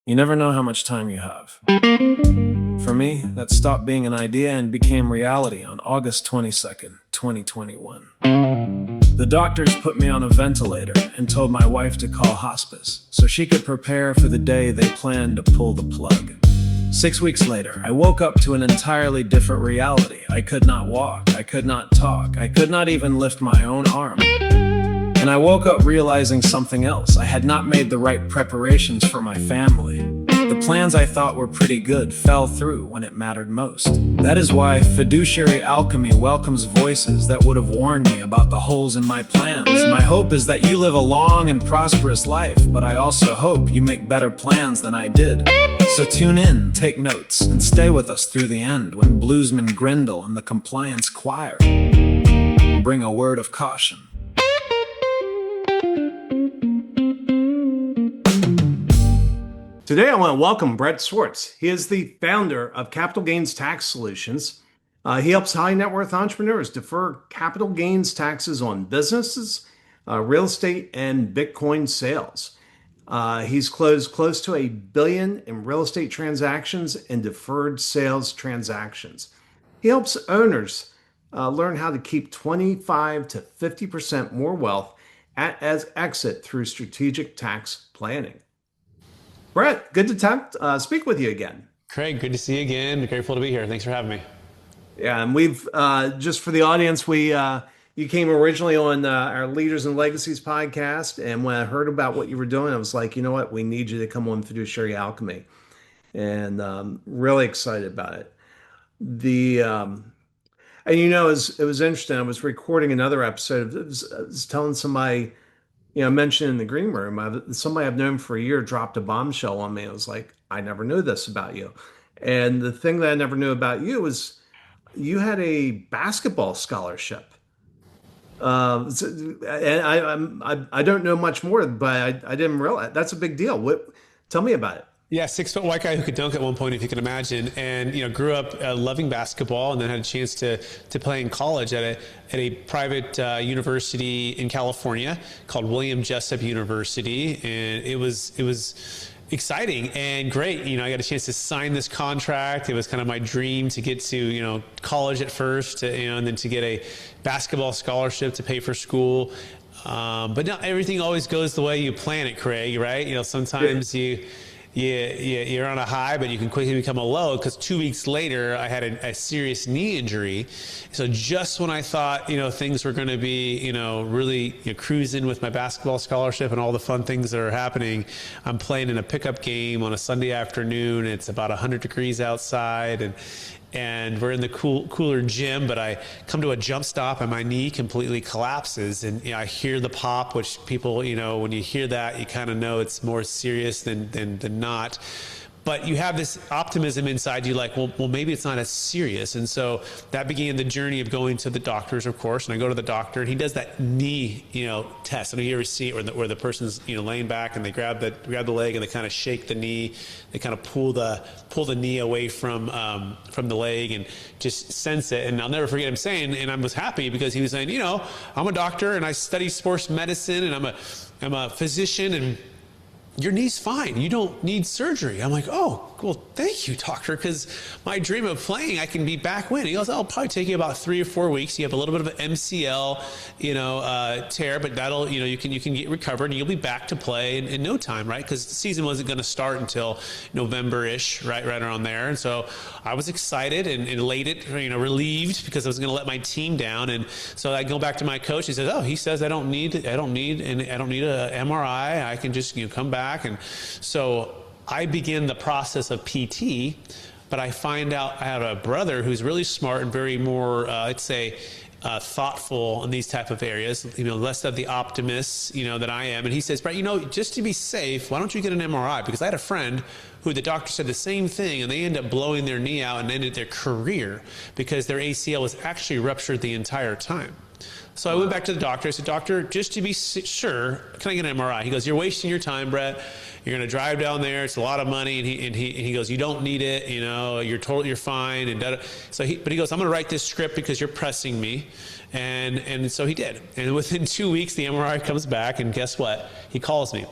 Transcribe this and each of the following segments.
You never know how much time you have. For me, that stopped being an idea and became reality on August 22nd, 2021. The doctors put me on a ventilator and told my wife to call hospice so she could prepare for the day they planned to pull the plug. 6 weeks later, I woke up to an entirely different reality. I could not walk, I could not talk, I could not even lift my own arm. And I woke up realizing something else. I had not made the right preparations for my family. The plans I thought were pretty good fell through when it mattered most. That is why Fiduciary Alchemy welcomes voices that would have warned me about the holes in my plans. My hope is that you live a long and prosperous life, but I also hope you make better plans than I did. So tune in, take notes, and stay with us through the end when Bluesman Grindle and the Compliance Choir bring a word of caution. Today, I want to welcome Brett Swarts. He is the founder of Capital Gains Tax Solutions. He helps high net worth entrepreneurs defer capital gains taxes on businesses, real estate, and Bitcoin sales. He's closed close to $1 billion in real estate transactions and deferred sales transactions. He helps owners learn how to keep 25 to 50% more wealth as exit through strategic tax planning. Brett, good to speak with you again. Craig, good to see you again. Grateful to be here. Thanks for having me. Yeah, and we've just for the audience, you came originally on our Leaders and Legacies podcast, and when I heard about what you were doing, I was like, you know what, we need you to come on Fiduciary Alchemy, and really excited about it. And it was interesting. I was recording another episode. I was telling somebody. Mentioned in the green room, somebody I've known for a year dropped a bombshell on me. I was like, I never knew this about you. And the thing that I never knew about you was you had a basketball scholarship. And I don't know much more, but I didn't realize that's a big deal. Tell me about it. Yeah, 6-foot white guy who could dunk at one point, if you can imagine, and grew up loving basketball, and then had a chance to play in college at a private university in California called William Jessup University, and it was exciting and great. I got a chance to sign this contract. It was kind of my dream to get to college at first, and then to get a basketball scholarship to pay for school. But not everything always goes the way you plan it, Craig. Right? Sometimes you're on a high, but you can quickly become a low, because 2 weeks later I had a serious knee injury. So just when I thought, things were going to be, really cruising with my basketball scholarship and all the fun things that are happening, I'm playing in a pickup game on a Sunday afternoon. It's about 100 degrees outside, and we're in the cooler gym, but I come to a jump stop and my knee completely collapses, and I hear the pop, which people, when you hear that, you kind of know it's more serious than not. But you have this optimism inside you, like, well, maybe it's not as serious. And so that began the journey of going to the doctors, of course. And I go to the doctor, and he does that knee, test. I don't know if you ever see it, where the person's, laying back, and they grab the leg, and they kind of shake the knee. They kind of pull the knee away from the leg and just sense it. And I'll never forget him saying, and I was happy because he was saying, I'm a doctor and I study sports medicine, and I'm a physician, and your knee's fine. You don't need surgery. I'm like, oh, well, thank you, doctor, because my dream of playing, I can be back when. He goes, it'll probably take you about 3 or 4 weeks. You have a little bit of an MCL, tear, but that'll, you can get recovered, and you'll be back to play in no time, right? Because the season wasn't going to start until November-ish, right around there. And so I was excited and elated, relieved, because I was going to let my team down. And so I go back to my coach. He says, he says I don't need a MRI. I can just come back. And so I begin the process of PT, but I find out I have a brother who's really smart and very more, thoughtful in these type of areas, less of the optimist, that I am. And he says, Brett, just to be safe, why don't you get an MRI? Because I had a friend who the doctor said the same thing, and they end up blowing their knee out and ended their career because their ACL was actually ruptured the entire time. So I went back to the doctor. I said, doctor, just to be sure, can I get an MRI? He goes, you're wasting your time, Brett. You're going to drive down there. It's a lot of money. And he goes, you don't need it. You know, you're fine. And but he goes, I'm going to write this script because you're pressing me. And so he did. And within 2 weeks, the MRI comes back, and guess what? He calls me,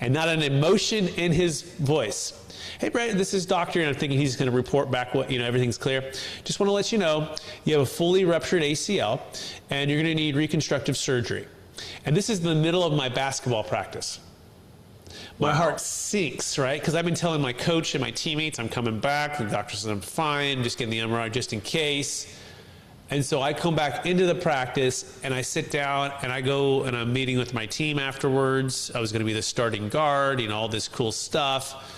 and not an emotion in his voice. Hey, Brett, this is doctor, and I'm thinking he's going to report back what, everything's clear. Just want to let you know, you have a fully ruptured ACL, and you're going to need reconstructive surgery. And this is the middle of my basketball practice. My heart sinks, right? Because I've been telling my coach and my teammates I'm coming back. The doctor says I'm fine, just getting the MRI just in case. And so I come back into the practice, and I sit down, and I go, and I'm meeting with my team afterwards. I was going to be the starting guard, all this cool stuff.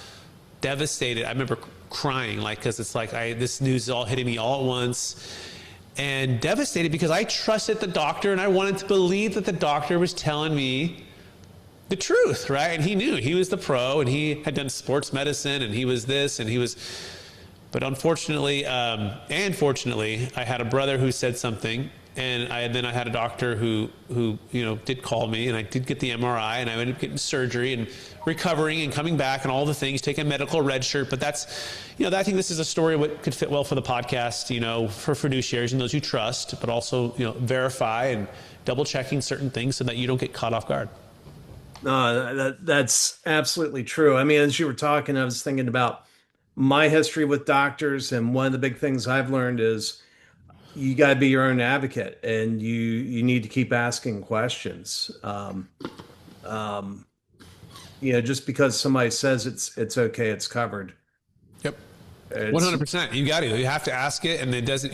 Devastated. I remember crying, because it's like this news is all hitting me all at once, and devastated because I trusted the doctor, and I wanted to believe that the doctor was telling me the truth, right? And he knew. He was the pro, and he had done sports medicine, and he was this, and he was. But unfortunately, and fortunately, I had a brother who said something, and then I had a doctor who did call me, and I did get the MRI, and I ended up getting surgery and recovering and coming back and all the things, taking a medical red shirt. But that's, I think this is a story what could fit well for the podcast, for fiduciaries and those you trust, but also, verify and double checking certain things so that you don't get caught off guard. No, that's absolutely true. I mean, as you were talking, I was thinking about my history with doctors, and one of the big things I've learned is you got to be your own advocate, and you need to keep asking questions. Just because somebody says it's okay, it's covered. Yep. 100%. You got to. You have to ask it, and it doesn't,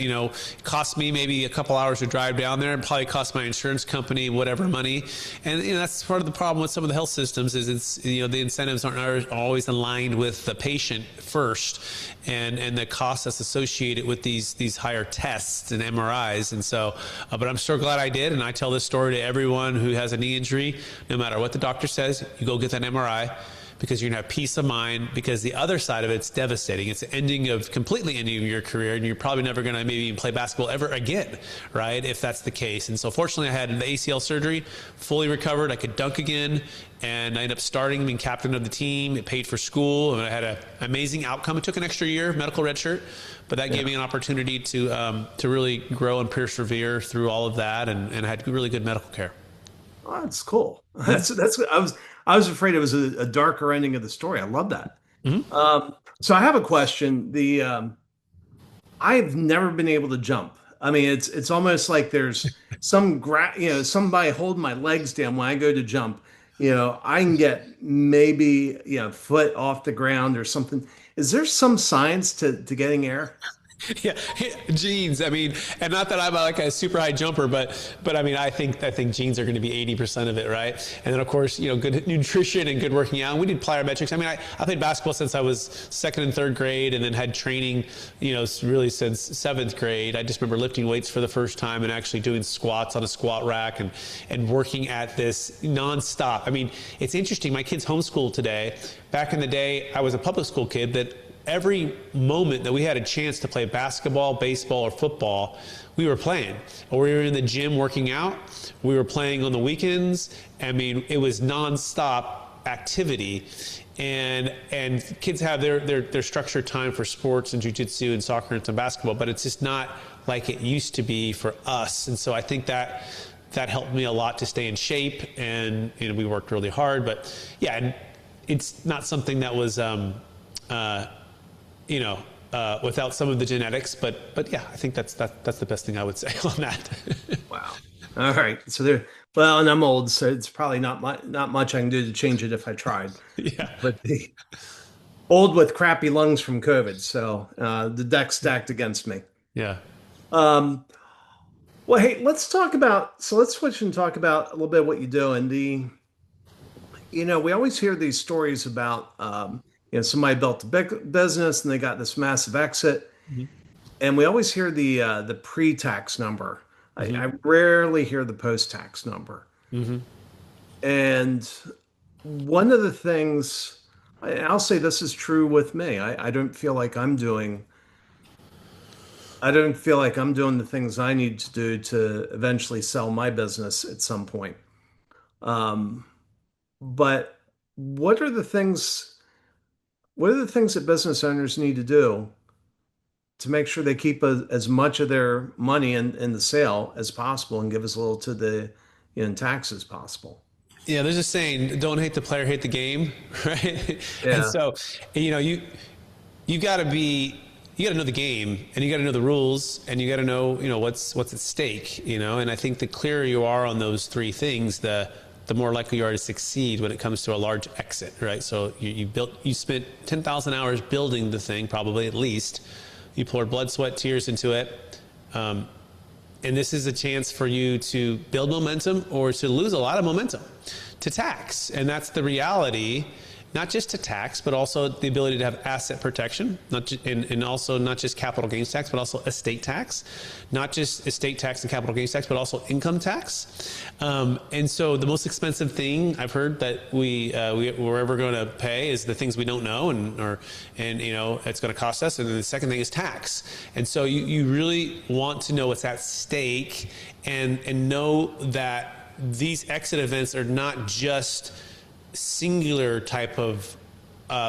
cost me maybe a couple hours to drive down there, and probably cost my insurance company whatever money. And that's part of the problem with some of the health systems is it's the incentives aren't always aligned with the patient first, and the cost that's associated with these higher tests and MRIs. And so, but I'm so glad I did, and I tell this story to everyone who has a knee injury. No matter what the doctor says, you go get that MRI. Because you're going to have peace of mind, because the other side of it's devastating. It's completely ending your career, and you're probably never going to maybe even play basketball ever again, right? If that's the case. And so fortunately I had the ACL surgery, fully recovered. I could dunk again, and I ended up starting, being captain of the team. It paid for school, and I had an amazing outcome. It took an extra year, medical red shirt, but that gave me an opportunity to really grow and persevere through all of that, and I had really good medical care. Oh, that's cool. That's I was afraid it was a darker ending of the story. I love that. Mm-hmm. So I have a question. I've never been able to jump. I mean, it's almost like there's somebody holding my legs down when I go to jump. I can get maybe foot off the ground or something. Is there some science to getting air? Yeah, genes. I mean, and not that I'm like a super high jumper, but I mean, I think genes are going to be 80% of it, right? And then of course, good nutrition and good working out. And we did plyometrics. I mean, I played basketball since I was second and third grade, and then had training, really since seventh grade. I just remember lifting weights for the first time and actually doing squats on a squat rack and working at this nonstop. I mean, it's interesting. My kids homeschooled today. Back in the day, I was a public school kid that every moment that we had a chance to play basketball, baseball, or football, we were playing. Or we were in the gym working out. We were playing on the weekends. I mean, it was nonstop activity. And kids have their structured time for sports and jiu-jitsu and soccer and some basketball, but it's just not like it used to be for us. And so I think that helped me a lot to stay in shape, and we worked really hard. But yeah, and it's not something that was without some of the genetics, but yeah, I think that's the best thing I would say on that. Wow. All right. So and I'm old, so it's probably not much I can do to change it if I tried. Yeah. But old with crappy lungs from COVID, so the deck's stacked against me. Yeah. Well, hey, let's switch and talk about a little bit of what you do. And we always hear these stories about somebody built a big business and they got this massive exit. Mm-hmm. And we always hear the pre-tax number. Mm-hmm. I rarely hear the post-tax number. Mm-hmm. And one of the things, I'll say this is true with me. I don't feel like I'm doing I don't feel like I'm doing the things I need to do to eventually sell my business at some point. Um, but what are the things, what are the things that business owners need to do to make sure they keep as much of their money in the sale as possible and give as little to the in tax as possible? Yeah, there's a saying, don't hate the player, hate the game, right? And Yeah. so, you know, you got to be you got to know the game, and you got to know the rules, and you got to know, you know, what's at stake, you know. And I think the clearer you are on those three things, the more likely you are to succeed when it comes to a large exit, right? So you spent 10,000 hours building the thing, probably at least. You poured blood, sweat, tears into it. And this is a chance for you to build momentum or to lose a lot of momentum to tax. And that's the reality, not just to tax, but also the ability to have asset protection, and also not just capital gains tax, but also estate tax, not just estate tax and capital gains tax, but also income tax. And so the most expensive thing I've heard that we're ever going to pay is the things we don't know, and you know, it's going to cost us. And then the second thing is tax. And so you really want to know what's at stake, and know that these exit events are not just singular type of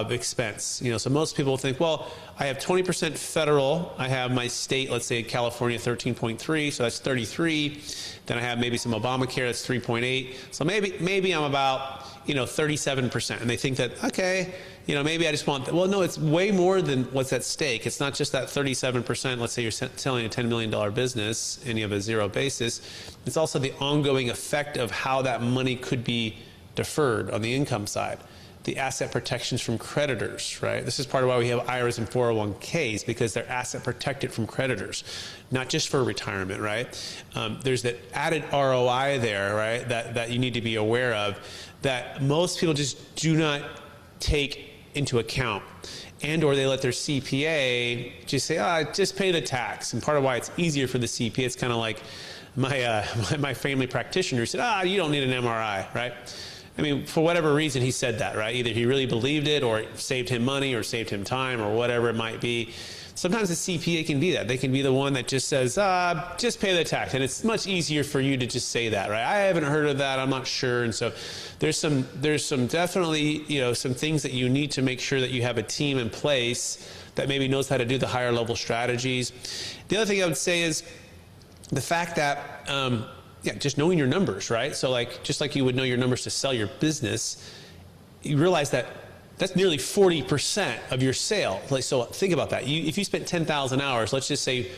expense. You know, so most people think, well, I have 20% federal. I have my state, let's say California, 13.3, so that's 33. Then I have maybe some Obamacare, that's 3.8. So maybe I'm about, you know, 37%. And they think that, okay, you know, maybe I just want that. Well, no, it's way more than what's at stake. It's not just that 37%. Let's say you're selling a $10 million business and you have a zero basis. It's also the ongoing effect of how that money could be deferred on the income side, the asset protections from creditors, right? This is part of why we have IRAs and 401ks, because they're asset protected from creditors, not just for retirement, right? There's that added ROI there, right? That you need to be aware of, that most people just do not take into account, and or they let their CPA just say, just pay the tax. And part of why it's easier for the CPA, it's kind of like my family practitioner said, you don't need an MRI, right? I mean, for whatever reason, he said that, right? Either he really believed it, or it saved him money, or saved him time, or whatever it might be. Sometimes the CPA can be that. They can be the one that just says, just pay the tax. And it's much easier for you to just say that, right? I haven't heard of that. I'm not sure. And so there's some definitely, you know, some things that you need to make sure that you have a team in place that maybe knows how to do the higher level strategies. The other thing I would say is the fact that, just knowing your numbers, right? So like, just like you would know your numbers to sell your business, you realize that that's nearly 40% of your sale. Like, so think about that. If you spent 10,000 hours, let's just say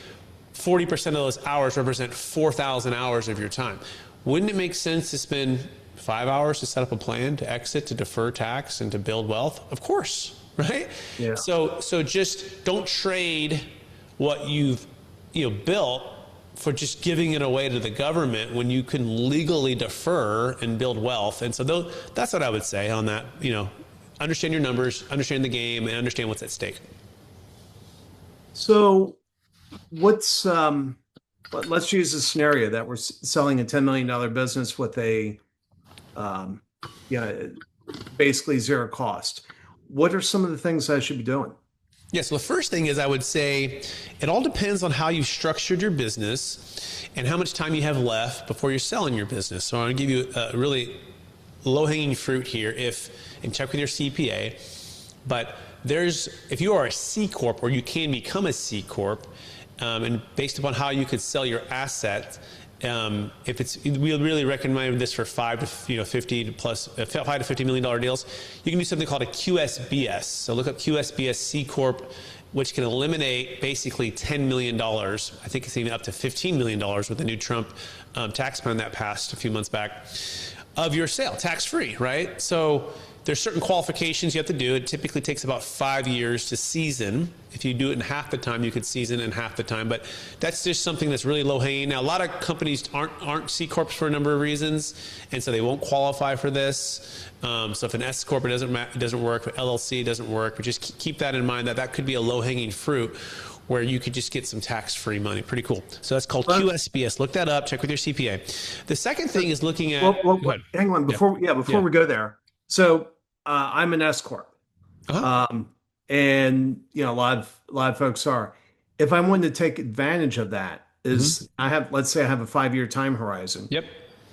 40% of those hours represent 4,000 hours of your time. Wouldn't it make sense to spend 5 hours to set up a plan, to exit, to defer tax, and to build wealth? Of course, right? Yeah. So just don't trade what you've built for just giving it away to the government when you can legally defer and build wealth. And so that's what I would say on that. You know, understand your numbers, understand the game, and understand what's at stake. So what's let's use a scenario that we're selling a $10 million business with a basically zero cost. What are some of the things I should be doing? Yeah, so the first thing is, I would say it all depends on how you structured your business and how much time you have left before you're selling your business. So I'm going to give you a really low-hanging fruit here, and check with your CPA. But if you are a C Corp, or you can become a C Corp, and based upon how you could sell your asset, we really recommend this for $5 to $50 million deals. You can do something called a QSBS. So look up QSBS C Corp, which can eliminate basically $10 million. I think it's even up to $15 million with the new Trump tax plan that passed a few months back, of your sale, tax-free, right? So there's certain qualifications you have to do. It typically takes about 5 years to season. If you do it in half the time, you could season in half the time. But that's just something that's really low-hanging. Now, a lot of companies aren't C Corps for a number of reasons, and so they won't qualify for this. So if an S Corp, it doesn't work. If LLC doesn't work. But just keep that in mind, that could be a low-hanging fruit where you could just get some tax-free money. Pretty cool. So that's called QSBS. Look that up. Check with your CPA. The second thing is looking at... Well, hang on. Before we go there. So I'm an S Corp. Uh-huh. And, you know, a lot of folks are. if I wanted to take advantage of that, Mhm. let's say I have a 5-year time horizon. Yep.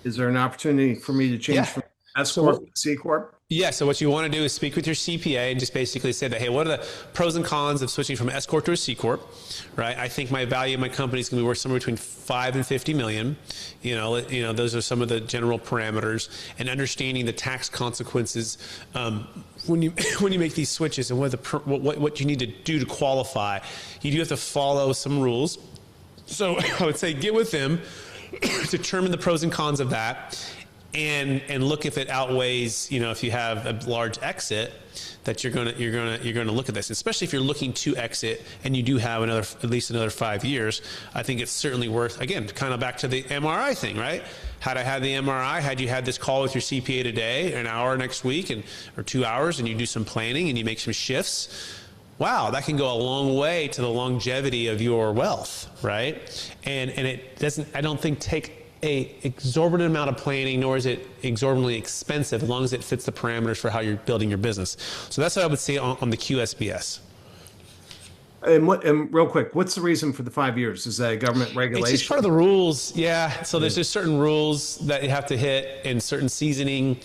Is there an opportunity for me to change Yeah. from S So corp to C corp? Yeah, so what you want to do is speak with your CPA and just basically say that, hey, what are the pros and cons of switching from S corp to a C corp, right? I think my value of my company is going to be worth somewhere between 5 and 50 million. Those are some of the general parameters, and understanding the tax consequences when you when you make these switches, and what you need to do to qualify. You do have to follow some rules. So I would say get with them, determine the pros and cons of that, and look if it outweighs, if you have a large exit, that you're gonna look at this, especially if you're looking to exit and you do have at least another 5 years. I think it's certainly worth, again, kind of back to the MRI thing, right? Had I had the MRI, had you had this call with your CPA today, an hour next week, or 2 hours, and you do some planning and you make some shifts, wow, that can go a long way to the longevity of your wealth, right? And it doesn't, I don't think, take a exorbitant amount of planning, nor is it exorbitantly expensive, as long as it fits the parameters for how you're building your business. So that's what I would say on the QSBS. And real quick, what's the reason for the 5 years? Is that a government It's regulation? just part of the rules, yeah. So there's just certain rules that you have to hit and certain seasoning,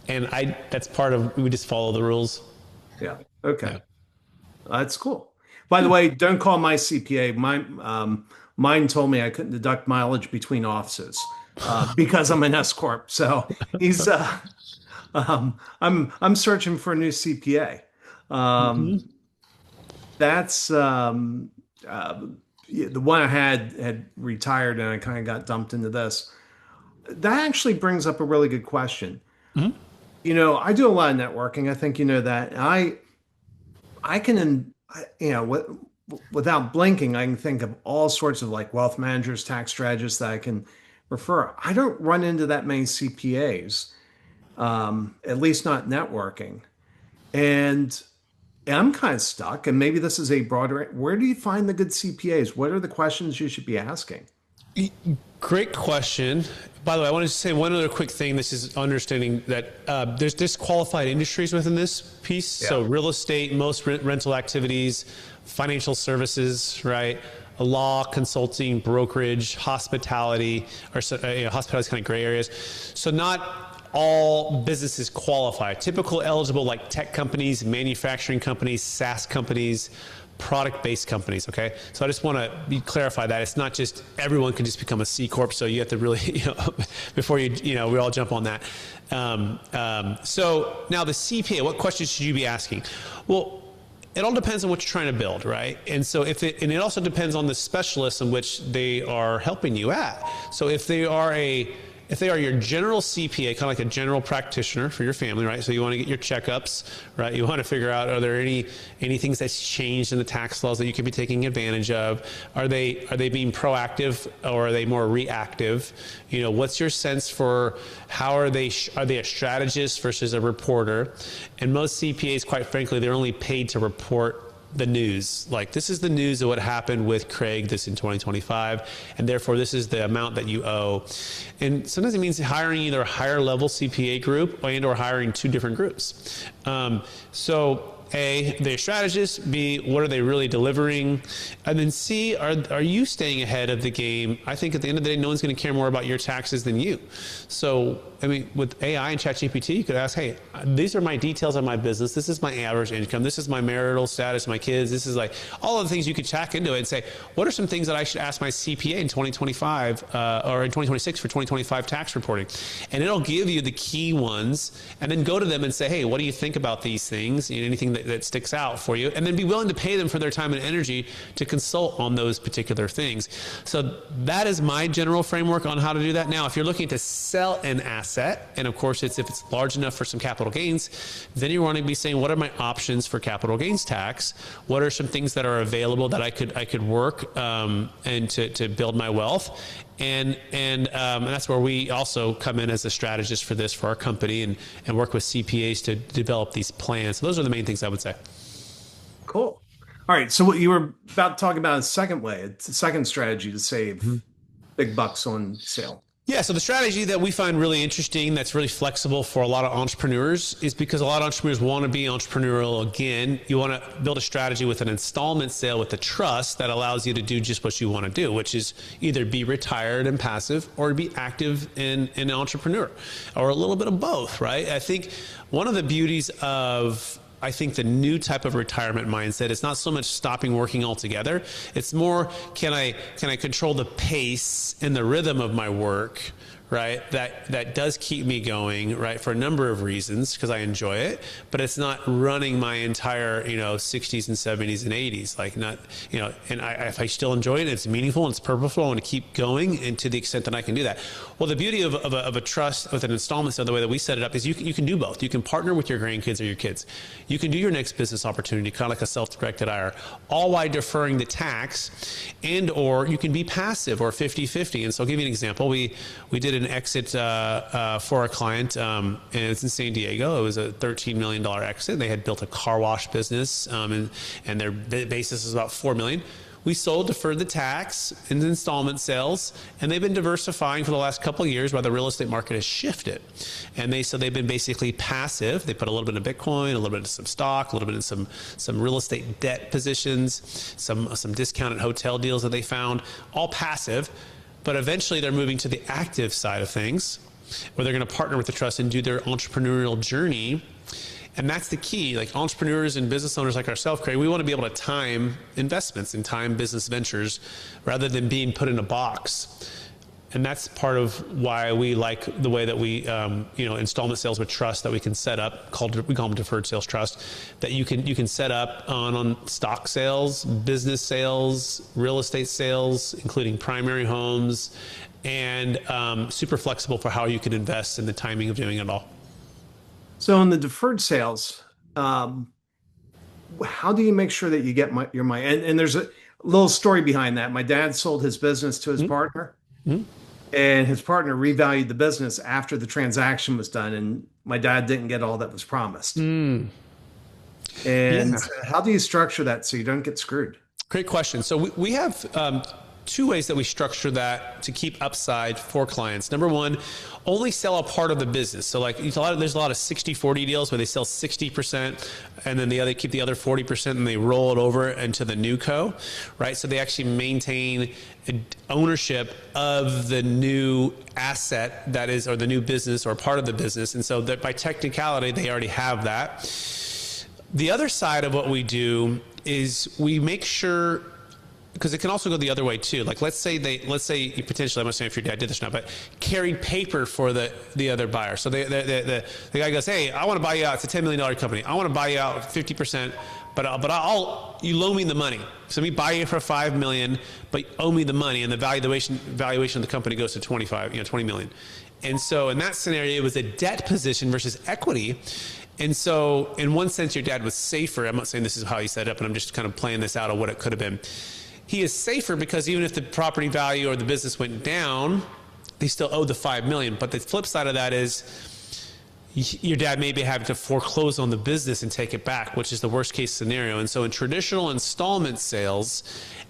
and that's part of, we just follow the rules. Yeah. Okay. Yeah. That's cool. By the way, don't call my CPA. Mine told me I couldn't deduct mileage between offices because I'm an S corp. So he's I'm searching for a new CPA. That's the one I had retired, and I kind of got dumped into this. That actually brings up a really good question. I do a lot of networking. I think you know that. I can, without blinking, I can think of all sorts of like wealth managers, tax strategists that I can refer. I don't run into that many CPAs, at least not networking. And I'm kind of stuck. And maybe this is a broader, where do you find the good CPAs? What are the questions you should be asking? Great question. By the way, I wanted to say one other quick thing. This is understanding that there's disqualified industries within this piece. Yeah. So real estate, most rental activities, financial services, right? Law, consulting, brokerage, hospitality, hospitality is kind of gray areas. So not all businesses qualify. Typical eligible, like tech companies, manufacturing companies, SaaS companies, product-based companies, okay? So I just want to clarify that. It's not just everyone can just become a C Corp, so you have to really, before we all jump on that. So now the CPA, what questions should you be asking? Well, it all depends on what you're trying to build, right? And so and it also depends on the specialist in which they are helping you at. So if they are your general CPA, kind of like a general practitioner for your family, right? So you want to get your checkups, right? You want to figure out, are there any things that's changed in the tax laws that you could be taking advantage of? Are they being proactive, or are they more reactive? What's your sense for are they a strategist versus a reporter? And most CPAs, quite frankly, they're only paid to report the news. Like, this is the news of what happened with Craig this in 2025, and therefore this is the amount that you owe. And sometimes it means hiring either a higher level CPA group or hiring two different groups. So A, they're strategists. B, what are they really delivering? And then C, are you staying ahead of the game? I think at the end of the day, no one's going to care more about your taxes than you. So, with AI and ChatGPT, you could ask, hey, these are my details on my business. This is my average income. This is my marital status, my kids. This is like all of the things you could check into it and say, what are some things that I should ask my CPA in 2025 or in 2026 for 2025 tax reporting? And it'll give you the key ones, and then go to them and say, hey, what do you think about these things? Anything that sticks out for you, and then be willing to pay them for their time and energy to consult on those particular things. So that is my general framework on how to do that. Now, if you're looking to sell an asset, and of course if it's large enough for some capital gains, then you want to be saying, what are my options for capital gains tax? What are some things that are available that I could work and to build my wealth? And that's where we also come in as a strategist for our company, and work with CPAs to develop these plans. So those are the main things I would say. Cool. All right. So what you were about to talk about is second way, it's a second strategy to save big bucks on sale. Yeah, so the strategy that we find really interesting, that's really flexible for a lot of entrepreneurs, is because a lot of entrepreneurs want to be entrepreneurial again. You want to build a strategy with an installment sale with a trust that allows you to do just what you want to do, which is either be retired and passive or be active and an entrepreneur, or a little bit of both, right? I think one of the beauties of the new type of retirement mindset is not so much stopping working altogether. It's more, can I control the pace and the rhythm of my work, right? That does keep me going, right? For a number of reasons, because I enjoy it, but it's not running my entire, 60s and 70s and 80s, like not, and if I still enjoy it, it's meaningful and it's purposeful, I want to keep going, and to the extent that I can do that. Well, the beauty of a trust with an installment sale, the way that we set it up, is you can do both. You can partner with your grandkids or your kids. You can do your next business opportunity, kind of like a self-directed IRA, all while deferring the tax, and or you can be passive or 50-50. And so I'll give you an example. We did an exit for a client, and it's in San Diego. It was a $13 million exit. They had built a car wash business, and their basis was about $4 million. We sold, deferred the tax in installment sales, and they've been diversifying for the last couple of years while the real estate market has shifted. And they've been basically passive. They put a little bit in Bitcoin, a little bit in some stock, a little bit in some real estate debt positions, some discounted hotel deals that they found, all passive. But eventually they're moving to the active side of things, where they're going to partner with the trust and do their entrepreneurial journey. And that's the key. Like entrepreneurs and business owners like ourselves, Craig, we want to be able to time investments and time business ventures rather than being put in a box. And that's part of why we like the way that we, installment sales with trust that we can set up, we call them deferred sales trust, that you can set up on stock sales, business sales, real estate sales, including primary homes, and super flexible for how you can invest and the timing of doing it all. So in the deferred sales, how do you make sure that you get your money? And there's a little story behind that. My dad sold his business to his partner, and his partner revalued the business after the transaction was done, and my dad didn't get all that was promised. And how do you structure that so you don't get screwed? Great question. So we have two ways that we structure that to keep upside for clients. Number one, only sell a part of the business. So like there's a lot of 60-40 deals where they sell 60% and then keep the other 40% and they roll it over into the new co, right? So they actually maintain ownership of the new asset that is, or the new business or part of the business. And so that by technicality, they already have that. The other side of what we do is we make sure, because it can also go the other way too. Like let's say you potentially, I'm not saying if your dad did this or not, but carried paper for the other buyer. So the guy goes, hey, I want to buy you out. It's a $10 million company. I want to buy you out 50%, but you loan me the money. So we buy you for $5 million, but you owe me the money, and the valuation of the company goes to $20 million. And so in that scenario, it was a debt position versus equity. And so in one sense, your dad was safer. I'm not saying this is how he set it up, and I'm just kind of playing this out of what it could have been. He is safer because even if the property value or the business went down, they still owe the $5 million. But the flip side of that is your dad may be having to foreclose on the business and take it back, which is the worst case scenario. And so in traditional installment sales,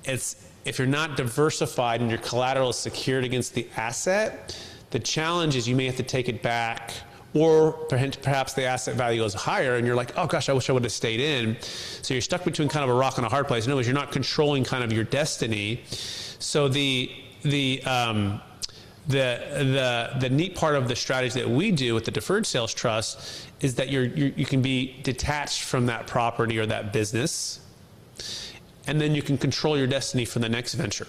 if you're not diversified and your collateral is secured against the asset, the challenge is you may have to take it back, or perhaps the asset value goes higher and you're like, oh gosh, I wish I would have stayed in. So you're stuck between kind of a rock and a hard place. In other words, you're not controlling kind of your destiny. So the neat part of the strategy that we do with the deferred sales trust is that you can be detached from that property or that business, and then you can control your destiny for the next venture.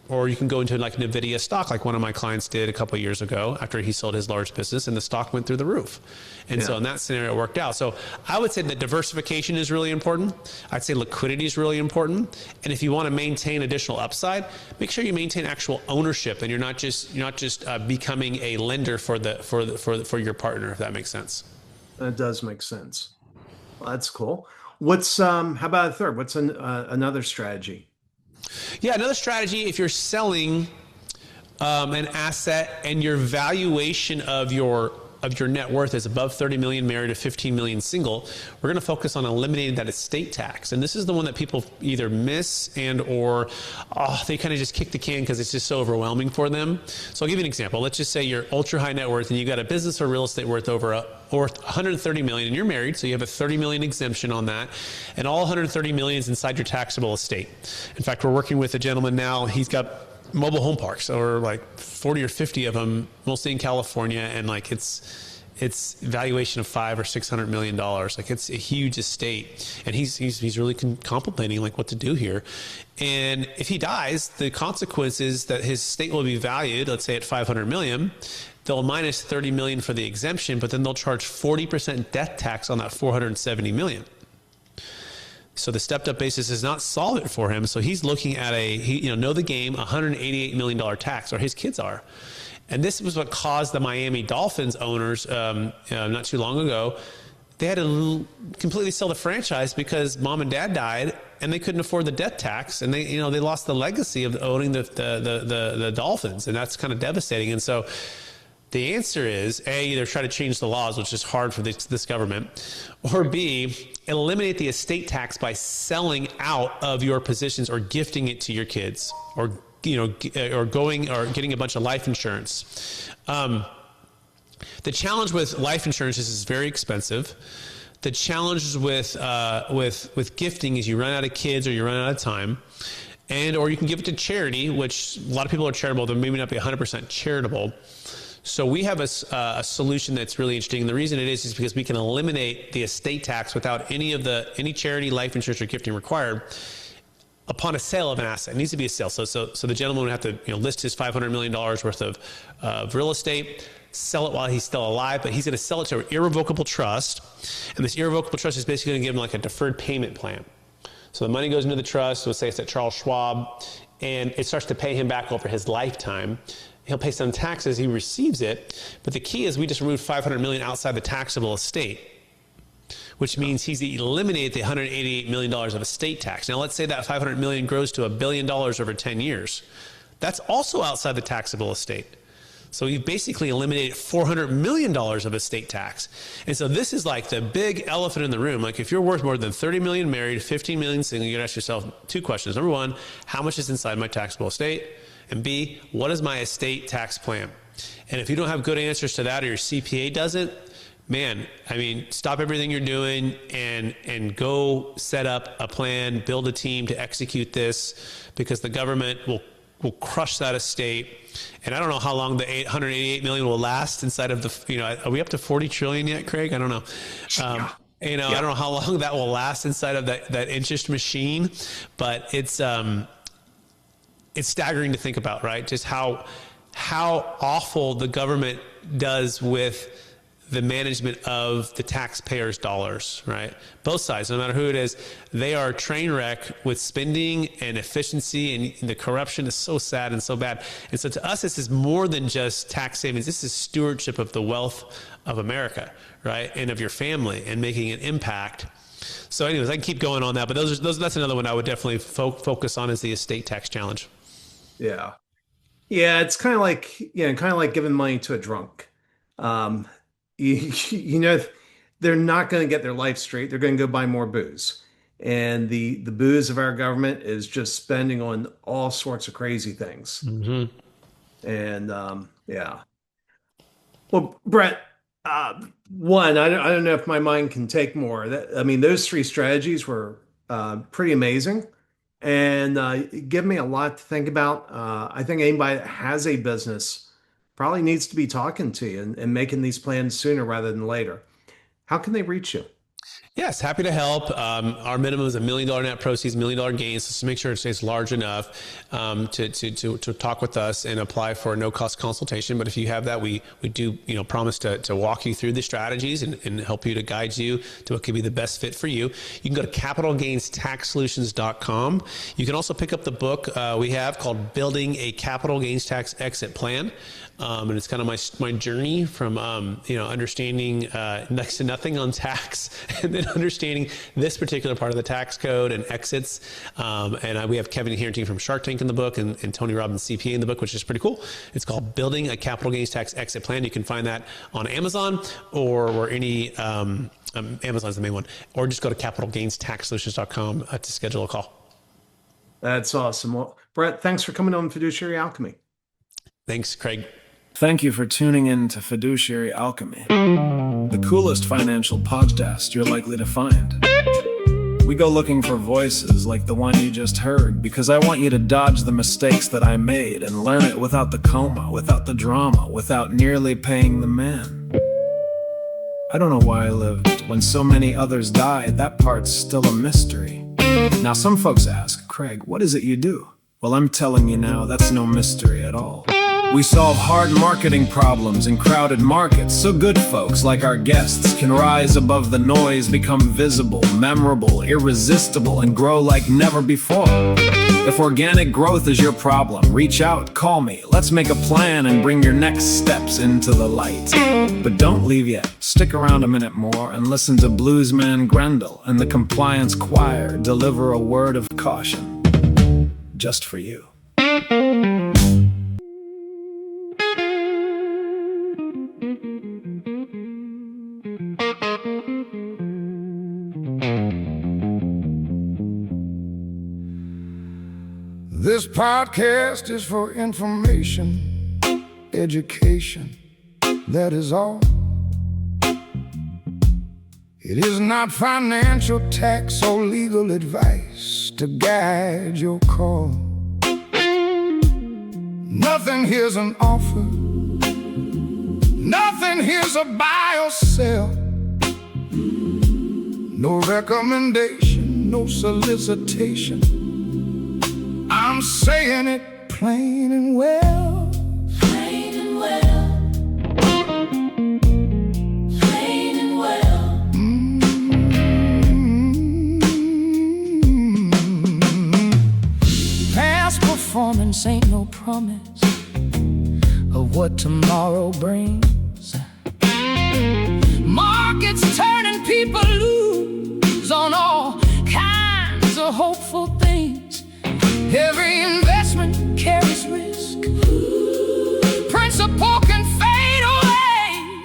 Or you can go into like NVIDIA stock, like one of my clients did a couple of years ago after he sold his large business, and the stock went through the roof. And so in that scenario, it worked out. So I would say that diversification is really important. I'd say liquidity is really important. And if you want to maintain additional upside, make sure you maintain actual ownership, and you're not just becoming a lender for your partner, if that makes sense. That does make sense. Well, that's cool. What's how about a third? What's another strategy? Yeah, another strategy, if you're selling an asset and your valuation of your of your net worth is above 30 million married to 15 million single, we're going to focus on eliminating that estate tax. And this is the one that people either miss and/or they kind of just kick the can because it's just so overwhelming for them. So I'll give you an example. Let's just say you're ultra high net worth and you got a business or real estate worth worth 130 million and you're married, so you have a 30 million exemption on that, and all 130 million is inside your taxable estate. In fact, we're working with a gentleman now. He's got mobile home parks, or like 40 or 50 of them, mostly in California, and like it's valuation of $500 or $600 million. Like it's a huge estate, and he's really contemplating like what to do here. And if he dies, the consequence is that his estate will be valued, let's say at 500 million. They'll minus 30 million for the exemption, but then they'll charge 40% death tax on that 470 million. So the stepped up basis does not solve it for him. So he's looking at know the game, $188 million tax, or his kids are. And this was what caused the Miami Dolphins owners not too long ago. They had to completely sell the franchise because mom and dad died and they couldn't afford the death tax, and they lost the legacy of owning the Dolphins, and that's kind of devastating. And so the answer is A, either try to change the laws, which is hard for this government, or B, eliminate the estate tax by selling out of your positions or gifting it to your kids, or getting a bunch of life insurance. The challenge with life insurance is it's very expensive. The challenge with gifting is you run out of kids or you run out of time. Or you can give it to charity, which a lot of people are charitable, but maybe not be 100% charitable. So we have a solution that's really interesting. And the reason it is because we can eliminate the estate tax without any charity, life insurance, or gifting required upon a sale of an asset. It needs to be a sale. So the gentleman would have to list his $500 million worth of real estate, sell it while he's still alive, but he's going to sell it to an irrevocable trust. And this irrevocable trust is basically going to give him like a deferred payment plan. So the money goes into the trust, let's say it's at Charles Schwab, and it starts to pay him back over his lifetime. He'll pay some taxes, he receives it, but the key is we just removed $500 million outside the taxable estate, which means he's eliminated the $188 million of estate tax. Now let's say that $500 million grows to $1 billion over 10 years. That's also outside the taxable estate. So you've basically eliminated $400 million of estate tax. And so this is like the big elephant in the room. Like if you're worth more than 30 million married, 15 million single, you gotta ask yourself two questions. Number one, how much is inside my taxable estate? And B, what is my estate tax plan? And if you don't have good answers to that, or your CPA doesn't, man, I mean, stop everything you're doing and go set up a plan, build a team to execute this, because the government will crush that estate. And I don't know how long the 888 million will last inside of are we up to 40 trillion yet, Craig? I don't know. I don't know how long that will last inside of that interest machine, but it's staggering to think about, right? Just how awful the government does with the management of the taxpayers' dollars, right? Both sides, no matter who it is, they are a train wreck with spending and efficiency, and the corruption is so sad and so bad. And so to us, this is more than just tax savings. This is stewardship of the wealth of America, right? And of your family, and making an impact. So anyways, I can keep going on that, but that's another one I would definitely focus on, is the estate tax challenge. Yeah. Yeah. It's kind of like giving money to a drunk. They're not going to get their life straight. They're going to go buy more booze. And the booze of our government is just spending on all sorts of crazy things. Mm-hmm. And yeah. Well, Brett, one, I don't know if my mind can take more. Those three strategies were pretty amazing, and give me a lot to think about. I think anybody that has a business probably needs to be talking to you and making these plans sooner rather than later. How can they reach you? Yes, happy to help. Our minimum is $1 million net proceeds, $1 million gains. So make sure it stays large enough to talk with us and apply for a no-cost consultation. But if you have that, we do promise to walk you through the strategies and help you, to guide you to what could be the best fit for you. You can go to capitalgainstaxsolutions.com. You can also pick up the book we have called Building a Capital Gains Tax Exit Plan. And it's kind of my journey from understanding next to nothing on tax and then understanding this particular part of the tax code and exits. We have Kevin Harrington from Shark Tank in the book and Tony Robbins, CPA, in the book, which is pretty cool. It's called Building a Capital Gains Tax Exit Plan. You can find that on Amazon or any, Amazon's the main one, or just go to capitalgainstaxsolutions.com to schedule a call. That's awesome. Well, Brett, thanks for coming on Fiduciary Alchemy. Thanks, Craig. Thank you for tuning in to Fiduciary Alchemy, the coolest financial podcast you're likely to find. We go looking for voices like the one you just heard because I want you to dodge the mistakes that I made and learn it without the coma, without the drama, without nearly paying the man. I don't know why I lived when so many others died. That part's still a mystery. Now some folks ask, Craig, what is it you do? Well, I'm telling you now, that's no mystery at all. We solve hard marketing problems in crowded markets so good folks like our guests can rise above the noise, become visible, memorable, irresistible, and grow like never before. If organic growth is your problem, reach out, call me. Let's make a plan and bring your next steps into the light. But don't leave yet. Stick around a minute more and listen to Bluesman Grendel and the Compliance Choir deliver a word of caution just for you. This podcast is for information, education, that is all. It is not financial, tax, or legal advice to guide your call. Nothing here's an offer, nothing here's a buy or sell. No recommendation, no solicitation. I'm saying it plain and well. Plain and well. Plain and well. Past performance ain't no promise of what tomorrow brings. Markets turning, people lose on all kinds of hopeful things. Every investment carries risk. Principle can fade away.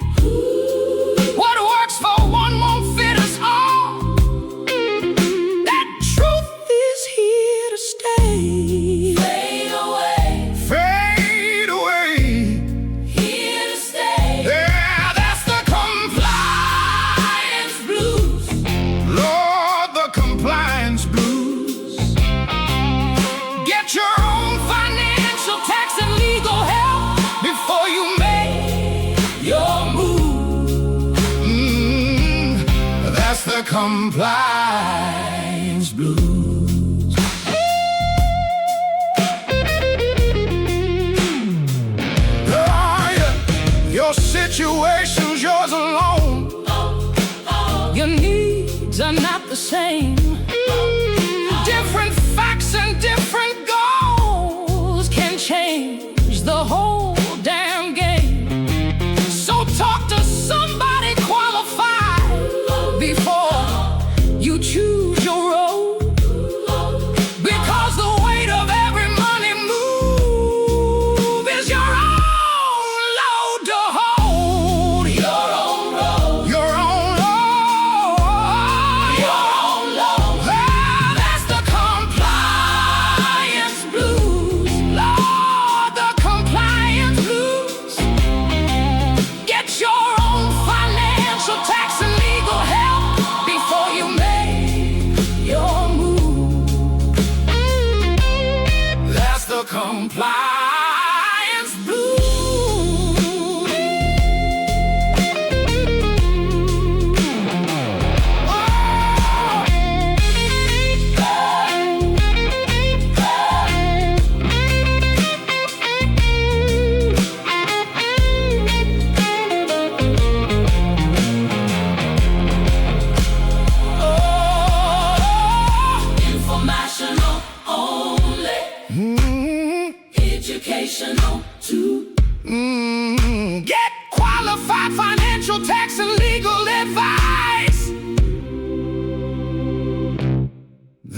What works for one won't fit us all. That truth is here to stay. Fade away. Fade away. Here to stay. Yeah, that's the compliance blues. Lord, the compliance blues. Get your own financial, tax, and legal help before you make your move. That's the compliance blues. Oh, yeah. Your situation's yours alone. Your needs are not the same. Different facts and different goals can change the whole damn game. So talk to somebody qualified before you choose your road. Because the weight of every money move is your own load to hold. Your own road. Your own load. Your own load. Well, that's the compliance blues. Lord, the compliance blues. Get your own financial, tax, and legal help before you make your move. That's the compliance blues. Informational only. Educational too. Get qualified financial, tax, and legal advice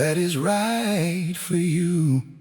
that is right for you.